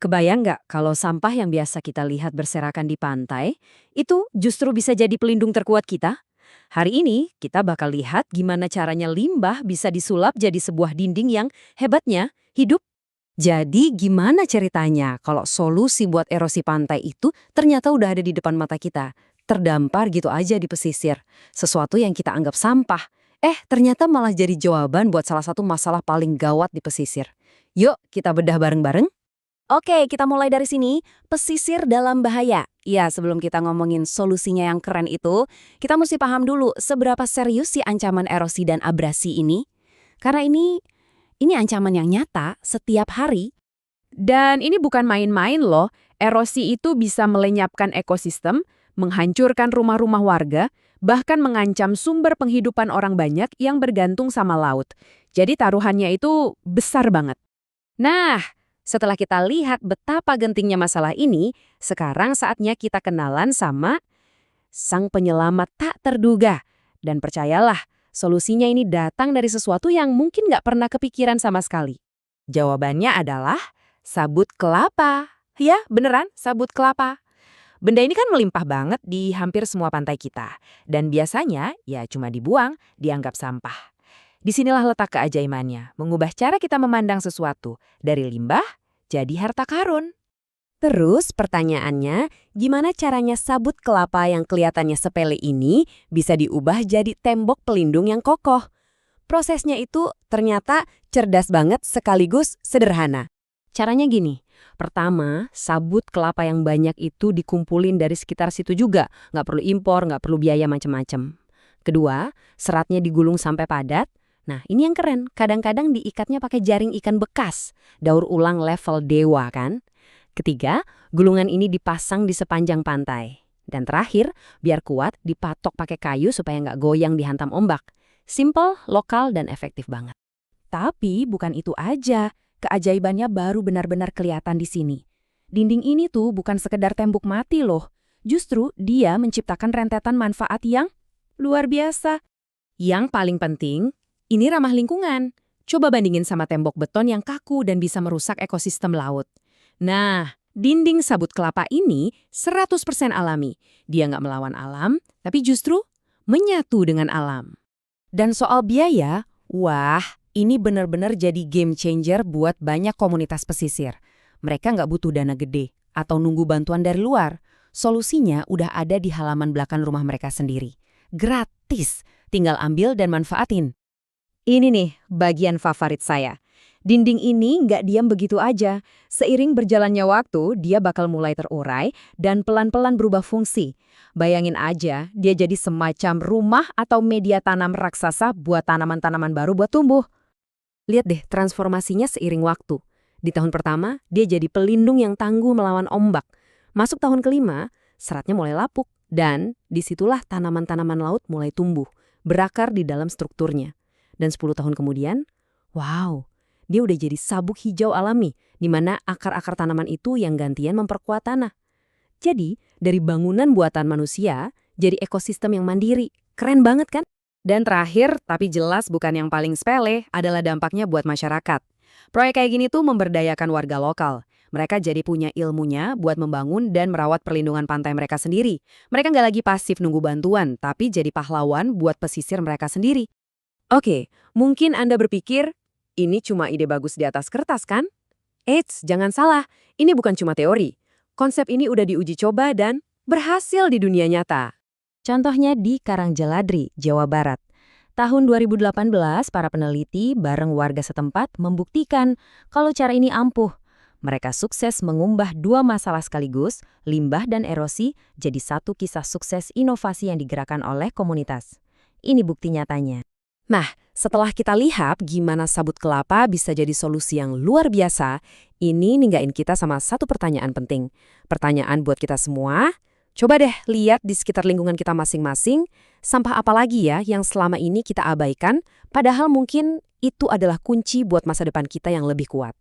Kebayang nggak kalau sampah yang biasa kita lihat berserakan di pantai, itu justru bisa jadi pelindung terkuat kita? Hari ini kita bakal lihat gimana caranya limbah bisa disulap jadi sebuah dinding yang hebatnya hidup. Jadi gimana ceritanya kalau solusi buat erosi pantai itu ternyata udah ada di depan mata kita, terdampar gitu aja di pesisir. Sesuatu yang kita anggap sampah, ternyata malah jadi jawaban buat salah satu masalah paling gawat di pesisir. Yuk kita bedah bareng-bareng. Oke, kita mulai dari sini. Pesisir dalam bahaya. Ya, sebelum kita ngomongin solusinya yang keren itu, kita mesti paham dulu seberapa serius sih ancaman erosi dan abrasi ini. Karena ini ancaman yang nyata setiap hari. Dan ini bukan main-main loh, erosi itu bisa melenyapkan ekosistem, menghancurkan rumah-rumah warga, bahkan mengancam sumber penghidupan orang banyak yang bergantung sama laut. Jadi taruhannya itu besar banget. Nah, setelah kita lihat betapa gentingnya masalah ini, sekarang saatnya kita kenalan sama sang penyelamat tak terduga. Dan percayalah, solusinya ini datang dari sesuatu yang mungkin nggak pernah kepikiran sama sekali. Jawabannya adalah sabut kelapa. Ya, beneran, sabut kelapa. Benda ini kan melimpah banget di hampir semua pantai kita. Dan biasanya, ya cuma dibuang, dianggap sampah. Disinilah letak keajaibannya, mengubah cara kita memandang sesuatu dari limbah jadi harta karun. Terus pertanyaannya, gimana caranya sabut kelapa yang kelihatannya sepele ini bisa diubah jadi tembok pelindung yang kokoh? Prosesnya itu ternyata cerdas banget sekaligus sederhana. Caranya gini, pertama, sabut kelapa yang banyak itu dikumpulin dari sekitar situ juga, nggak perlu impor, nggak perlu biaya macam-macam. Kedua, seratnya digulung sampai padat. Nah, ini yang keren, kadang-kadang diikatnya pakai jaring ikan bekas, daur ulang level dewa kan? Ketiga, gulungan ini dipasang di sepanjang pantai. Dan terakhir, biar kuat, dipatok pakai kayu supaya nggak goyang dihantam ombak. Simple, lokal, dan efektif banget. Tapi bukan itu aja, keajaibannya baru benar-benar kelihatan di sini. Dinding ini tuh bukan sekedar tembok mati loh, justru dia menciptakan rentetan manfaat yang luar biasa. Yang paling penting, ini ramah lingkungan. Coba bandingin sama tembok beton yang kaku dan bisa merusak ekosistem laut. Nah, dinding sabut kelapa ini 100% alami. Dia nggak melawan alam, tapi justru menyatu dengan alam. Dan soal biaya, wah, ini benar-benar jadi game changer buat banyak komunitas pesisir. Mereka nggak butuh dana gede atau nunggu bantuan dari luar. Solusinya udah ada di halaman belakang rumah mereka sendiri. Gratis, tinggal ambil dan manfaatin. Ini nih bagian favorit saya. Dinding ini nggak diam begitu aja. Seiring berjalannya waktu, dia bakal mulai terurai dan pelan-pelan berubah fungsi. Bayangin aja, dia jadi semacam rumah atau media tanam raksasa buat tanaman-tanaman baru buat tumbuh. Lihat deh transformasinya seiring waktu. Di tahun pertama, dia jadi pelindung yang tangguh melawan ombak. Masuk tahun kelima, seratnya mulai lapuk. Dan disitulah tanaman-tanaman laut mulai tumbuh, berakar di dalam strukturnya. Dan 10 tahun kemudian, wow, dia udah jadi sabuk hijau alami, di mana akar-akar tanaman itu yang gantian memperkuat tanah. Jadi, dari bangunan buatan manusia, jadi ekosistem yang mandiri. Keren banget kan? Dan terakhir, tapi jelas bukan yang paling sepele, adalah dampaknya buat masyarakat. Proyek kayak gini tuh memberdayakan warga lokal. Mereka jadi punya ilmunya buat membangun dan merawat perlindungan pantai mereka sendiri. Mereka nggak lagi pasif nunggu bantuan, tapi jadi pahlawan buat pesisir mereka sendiri. Oke, mungkin Anda berpikir, ini cuma ide bagus di atas kertas kan? Eits, jangan salah, ini bukan cuma teori. Konsep ini udah diuji coba dan berhasil di dunia nyata. Contohnya di Karangjeladri, Jawa Barat. Tahun 2018, para peneliti bareng warga setempat membuktikan kalau cara ini ampuh. Mereka sukses mengumbah dua masalah sekaligus, limbah dan erosi, jadi satu kisah sukses inovasi yang digerakkan oleh komunitas. Ini bukti nyatanya. Nah, setelah kita lihat gimana sabut kelapa bisa jadi solusi yang luar biasa, ini ninggain kita sama satu pertanyaan penting. Pertanyaan buat kita semua, coba deh lihat di sekitar lingkungan kita masing-masing, sampah apa lagi ya yang selama ini kita abaikan, padahal mungkin itu adalah kunci buat masa depan kita yang lebih kuat.